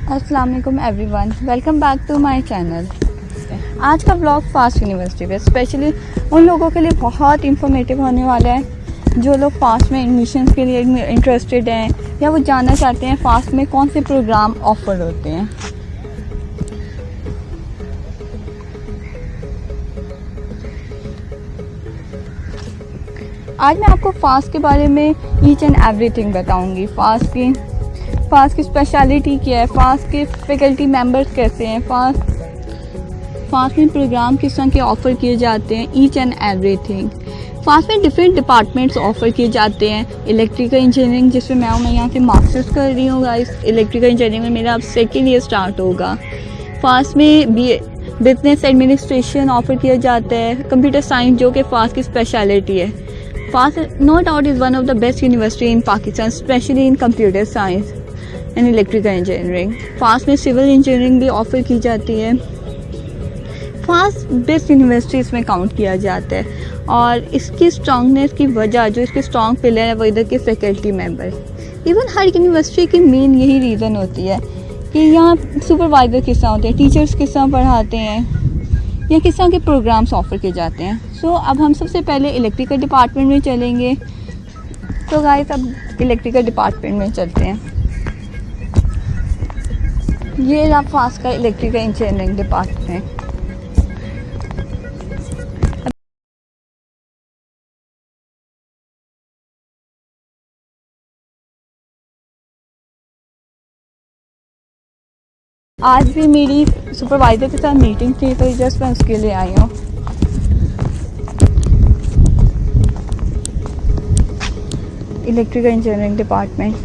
अस्सलाम वालेकुम everyone, welcome back to my channel. आज का ब्लॉग फास्ट यूनिवर्सिटी पे स्पेशली उन लोगों के लिए बहुत इंफॉर्मेटिव होने वाला है जो लोग फास्ट में एडमिशन के लिए इंटरेस्टेड हैं या वो जानना चाहते हैं फास्ट में कौन से प्रोग्राम ऑफर होते हैं। आज मैं आपको फास्ट के बारे में ईच एंड एवरीथिंग बताऊंगी। फास्ट की स्पेशलिटी क्या है, फास्ट के फैकल्टी मेंबर्स कैसे हैं, फास्ट में प्रोग्राम किस तरह के ऑफ़र किए जाते हैं, ईच एंड एवरीथिंग। फास्ट में डिफरेंट डिपार्टमेंट्स ऑफ़र किए जाते हैं। इलेक्ट्रिकल इंजीनियरिंग जिसमें मैं यहाँ से मास्टर्स कर रही हूँ गाइस। इलेक्ट्रिकल इंजीनियरिंग में मेरा अब सेकेंड ईयर स्टार्ट होगा। फास्ट में बिजनेस एडमिनिस्ट्रेशन ऑफ़र किया जाता है। कंप्यूटर साइंस जो कि फास्ट की स्पेशलिटी है। FAST no doubt is one of the best university in Pakistan, specially in computer science and electrical engineering. FAST में सिविल इंजीनियरिंग भी ऑफ़र की जाती है। फास्ट बेस्ट यूनिवर्सिटीज़ में काउंट किया जाता है और इसकी स्ट्रॉन्गनेस की वजह जो इसके स्ट्रॉन्ग पिलर है वो इधर के फैकल्टी मेंबर। इवन हर यूनिवर्सिटी की मेन यही रीज़न होती है कि यहाँ सुपरवाइज़र किस तरह होते हैं, टीचर्स किस तरह पढ़ाते हैं या किस तरह के प्रोग्राम्स ऑफ़र किए जाते हैं। सो अब हम सबसे पहले इलेक्ट्रिकल डिपार्टमेंट में चलेंगे। तो गाइस अब इलेक्ट्रिकल डिपार्टमेंट में चलते हैं। ये रहा फास्ट का इलेक्ट्रिकल इंजीनियरिंग डिपार्टमेंट। आज भी मेरी सुपरवाइज़र के साथ मीटिंग थी तो जस्ट मैं उसके लिए आई हूँ। Electrical engineering department.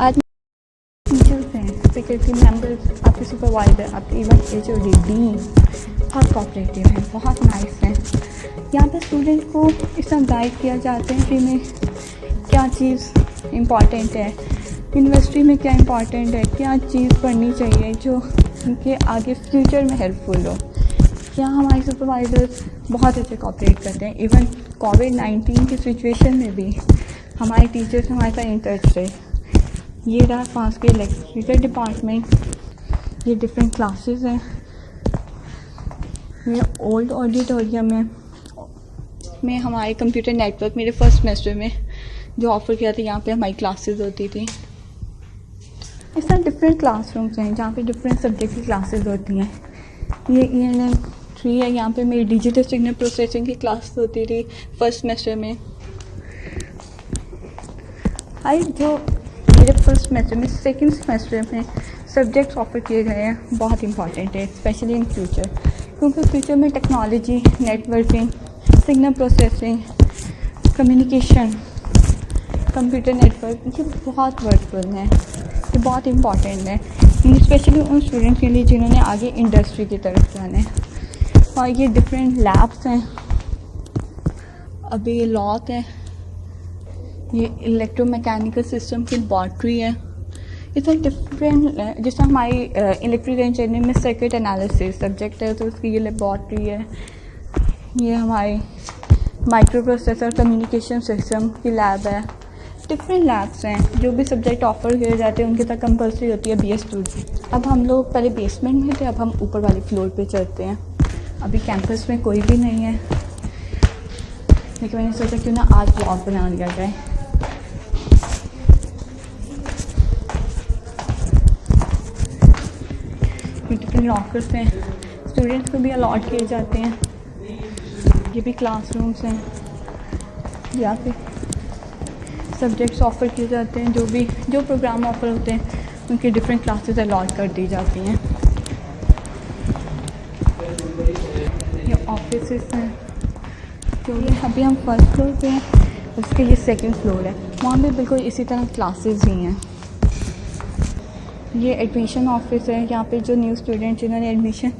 आज टीचर्स हैं, फैकल्टी मेंबर्स, आपके सुपरवाइज़र, आपके इवन HOD, डीन बहुत कोऑपरेटिव हैं, बहुत नाइस हैं। यहाँ पे स्टूडेंट को इस तरह गाइड किया जाता है कि में क्या चीज़ इम्पॉर्टेंट है, यूनिवर्सिटी में क्या इम्पॉर्टेंट है, क्या चीज़ पढ़नी चाहिए जो उनके आगे फ्यूचर में हेल्पफुल हो। क्या हमारे सुपरवाइज़र्स बहुत अच्छे कोऑपरेट करते हैं। इवन कोविड-19 की सिचुएशन में भी हमारे टीचर्स हमारे साथ इन टच रहे। ये रहा फास्ट के इलेक्ट्रिकल डिपार्टमेंट। ये डिफरेंट क्लासेस हैं। ये ओल्ड ऑडिटोरियम में हमारे कंप्यूटर नेटवर्क मेरे फर्स्ट सेमेस्टर में जो ऑफ़र किया था, यहाँ पे हमारी क्लासेस होती थी। इस तरह डिफरेंट क्लासरूम्स हैं जहाँ पे डिफरेंट सब्जेक्ट की क्लासेस होती हैं। ये ENM 3 है, यहाँ पे मेरी डिजिटल सिग्नल प्रोसेसिंग की क्लास होती थी फर्स्ट सेमेस्टर में। जो मेरे फर्स्ट सेमेस्टर में सेकंड सेमेस्टर में सब्जेक्ट्स ऑफ़र किए गए हैं बहुत इंपॉर्टेंट है, स्पेशली इन फ्यूचर, क्योंकि फ्यूचर में technology, networking, signal processing, communication, computer network ये बहुत वर्कफुल हैं, ये बहुत इंपॉर्टेंट है स्पेशली उन स्टूडेंट्स के लिए जिन्होंने आगे इंडस्ट्री की तरफ जाना है। और ये डिफरेंट लैब्स हैं। अभी ये लॉक है, ये इलेक्ट्रोमैकेनिकल सिस्टम की लैबोरेटरी है। इतना डिफरेंट जैसे हमारी इलेक्ट्रिकल इंजीनियरिंग में सर्किट एनालिसिस सब्जेक्ट है तो उसकी ये लैबोरेटरी है। ये हमारी माइक्रो प्रोसेसर कम्युनिकेशन सिस्टम की लैब है। डिफरेंट लैब्स हैं। जो भी सब्जेक्ट ऑफ़र किए जाते हैं उनके साथ कंपल्सरी होती है BS2। अब हम लोग पहले बेसमेंट में थे, अब हम ऊपर वाले फ्लोर पे चलते हैं। अभी कैंपस में कोई भी नहीं है लेकिन मैंने सोचा क्यों ना आज ब्लॉग बना लिया जाए। डिफरेंट लॉकर्स हैं, स्टूडेंट्स को भी अलॉट किए जाते हैं। ये भी क्लासरूम्स हैं, यहाँ पे सब्जेक्ट्स ऑफ़र किए जाते हैं। जो प्रोग्राम ऑफ़र होते हैं उनकी डिफरेंट क्लासेस अलॉट कर दी जाती हैं। ये ऑफिसेस हैं जो अभी हम फर्स्ट फ्लोर पे हैं, उसके ये सेकंड फ्लोर है, वहाँ भी बिल्कुल इसी तरह क्लासेस ही हैं। ये एडमिशन ऑफिस है, यहाँ पे जो न्यू स्टूडेंट जिन्होंने एडमिशन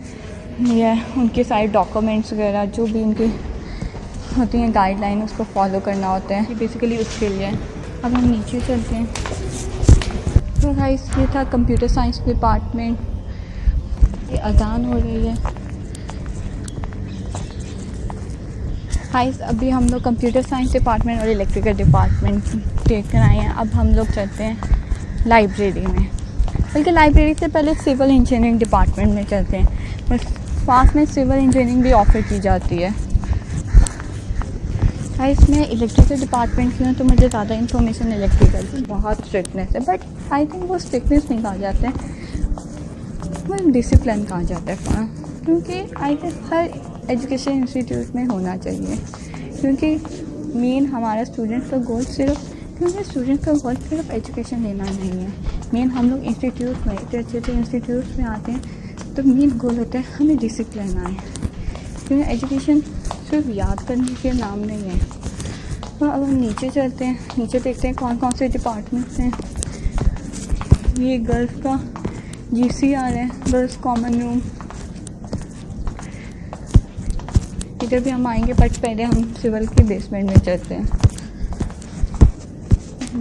लिया है उनके सारे डॉक्यूमेंट्स वगैरह जो भी उनकी होती हैं गाइडलाइन उसको फॉलो करना होता है। ये बेसिकली उसके लिए है। अब हम नीचे चलते हैं। तो गाइस ये था कंप्यूटर साइंस डिपार्टमेंट। ये अजान हो रही है। गाइस अभी हम लोग कंप्यूटर साइंस डिपार्टमेंट और इलेक्ट्रिकल डिपार्टमेंट देख कर आए हैं। अब हम लोग चलते हैं लाइब्रेरी में, बल्कि लाइब्रेरी से पहले सिविल इंजीनियरिंग डिपार्टमेंट में चलते हैं। बस पास में सिविल इंजीनियरिंग भी ऑफ़र की जाती है। गाइस मैं इलेक्ट्रिकल डिपार्टमेंट की हूँ तो मुझे ज़्यादा इन्फॉर्मेशन इलेक्ट्रिकल की बहुत स्ट्रिक्टनेस है, बट आई थिंक वो स्ट्रिक्टनेस नहीं कहा जाता है, वो डिसिप्लिन कहा जाता है। क्योंकि I think her education institute में होना चाहिए, क्योंकि मेन हमारा स्टूडेंट का गोल सिर्फ एजुकेशन लेना नहीं है। मेन हम लोग इंस्टीट्यूट में इतने अच्छे इंस्टीट्यूट में आते हैं तो मेन गोल होता है हमें डिसिप्लिन आए, क्योंकि एजुकेशन सिर्फ याद करने के नाम नहीं है। तो अब हम नीचे चलते हैं, नीचे देखते हैं कौन कौन से डिपार्टमेंट्स हैं। ये गर्ल्स का GCR है, गर्ल्स कॉमन रूम। इधर भी हम आएंगे, बट पहले हम सिविल के बेसमेंट में चलते हैं।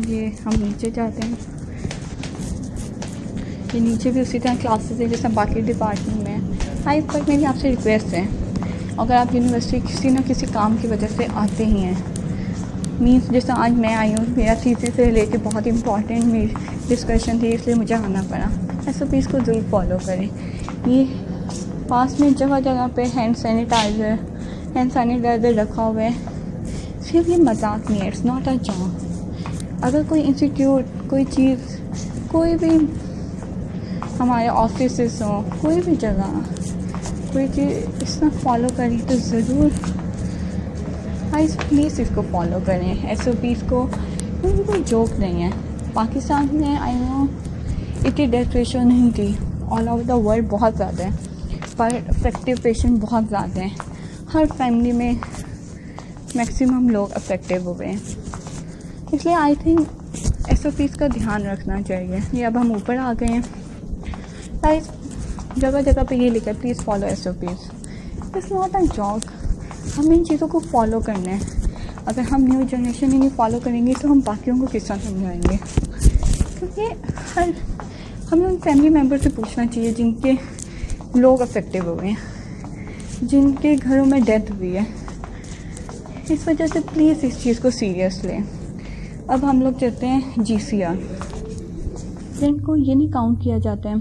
ये हम नीचे जाते हैं, ये नीचे भी उसी तरह क्लासेस है जैसे बाकी डिपार्टमेंट में। हाई पर मेरी आपसे रिक्वेस्ट है, अगर आप यूनिवर्सिटी किसी न किसी काम की वजह से आते ही हैं, मीन्स जैसे आज मैं आई हूँ, मेरा थीसिस से रिलेटेड बहुत इंपॉर्टेंट मेरी डिस्कशन थी, इसलिए मुझे आना पड़ा। SOPs को ज़रूर फॉलो करें। ये पास में जगह जगह पे हैंड सैनिटाइज़र रखा हुआ है। सिर्फ ये मजाक नहीं है, इट्स नॉट अ जॉब। अगर कोई इंस्टीट्यूट, कोई चीज़, कोई भी हमारे ऑफिसेस हो, कोई भी जगह कोई चीज़ इस तरह फॉलो करें तो ज़रूर गाइस प्लीज़ इसको फॉलो करें, SOPs को, क्योंकि कोई जोक नहीं है। पाकिस्तान में आई नो इतनी डेथ रेशो नहीं थी, ऑल ओवर द वर्ल्ड बहुत ज़्यादा है, पर अफेक्टिव पेशेंट बहुत ज़्यादा हैं। हर फैमिली में मैक्सिमम लोग अफेक्टिव हुए हैं, इसलिए आई थिंक SOPs का ध्यान रखना चाहिए। ये अब हम ऊपर आ गए हैं। गाइस जगह जगह पे ये लिखा है please follow SOPs। It's not a joke, हमें इन चीज़ों को फॉलो करना है। अगर हम न्यू जनरेशन ही नहीं फॉलो करेंगे तो हम बाकियों को किस तरह समझाएंगे? क्योंकि हमें उन फैमिली मेम्बर से पूछना चाहिए जिनके लोग अफेक्टिव हुए हैं, जिनके घरों में डेथ हुई है। इस वजह से प्लीज़ इस चीज़ को सीरियस लें। अब हम लोग चलते हैं GCR। इनको ये नहीं काउंट किया जाता है,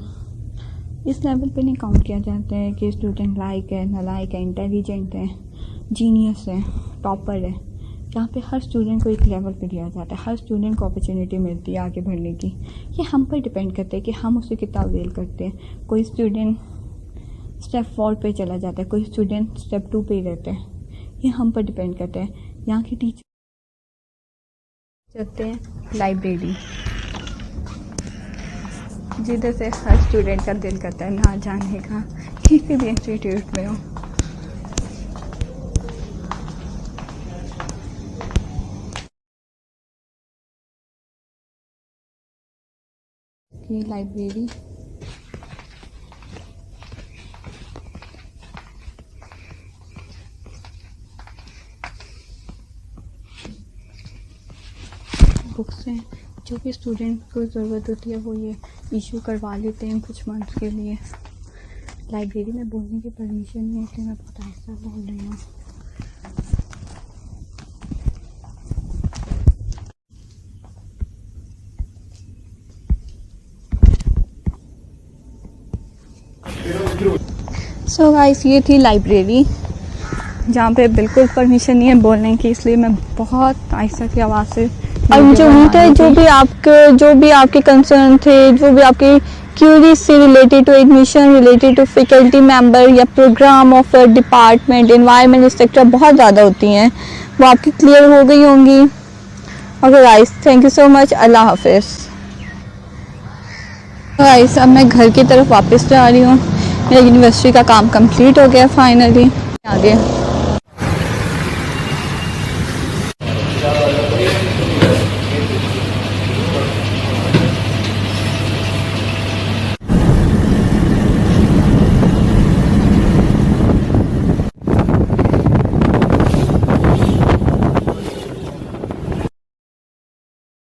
इस लेवल पे नहीं काउंट किया जाता है कि स्टूडेंट लाइक है, नालायक है, इंटेलिजेंट है, जीनियस है, टॉपर है। यहाँ पे हर स्टूडेंट को एक लेवल पे दिया जाता है, हर स्टूडेंट को अपॉर्चुनिटी मिलती है आगे बढ़ने की। ये हम पर डिपेंड करता है कि हम उसे कितना अवेल करते हैं। कोई स्टूडेंट स्टेप 4 पे चला जाता है, कोई स्टूडेंट स्टेप 2 पे ही रहते हैं। ये हम पर डिपेंड करता है। यहाँ के टीचर चलते हैं लाइब्रेरी, जिधर से हर स्टूडेंट का दिल करता है ना जाने का, किसी भी इंस्टीट्यूट में हो। ये लाइब्रेरी बुक्स हैं, जो भी स्टूडेंट को ज़रूरत होती है वो ये इशू करवा लेते हैं कुछ मंथ्स के लिए। लाइब्रेरी में बोलने की परमिशन नहीं है, इसलिए मैं बहुत आहिस्ता बोल रही हूँ। सो गाइस ये थी लाइब्रेरी, जहाँ पे बिल्कुल परमिशन नहीं है बोलने की, इसलिए मैं बहुत आहिस्ता की आवाज़ से। और मुझे उम्मीद है जो भी आपके कंसर्न थे, जो भी आपकी क्यूरीज से related to admission, related to faculty member या programme of department, environment etcetera बहुत ज़्यादा होती हैं, वो आपकी क्लियर हो गई होंगी। Okay guys, thank you so much, अल्लाह हाफिज़। गाइस अब मैं घर की तरफ वापस जा रही हूँ, मेरा यूनिवर्सिटी का काम कंप्लीट हो गया फाइनली। आगे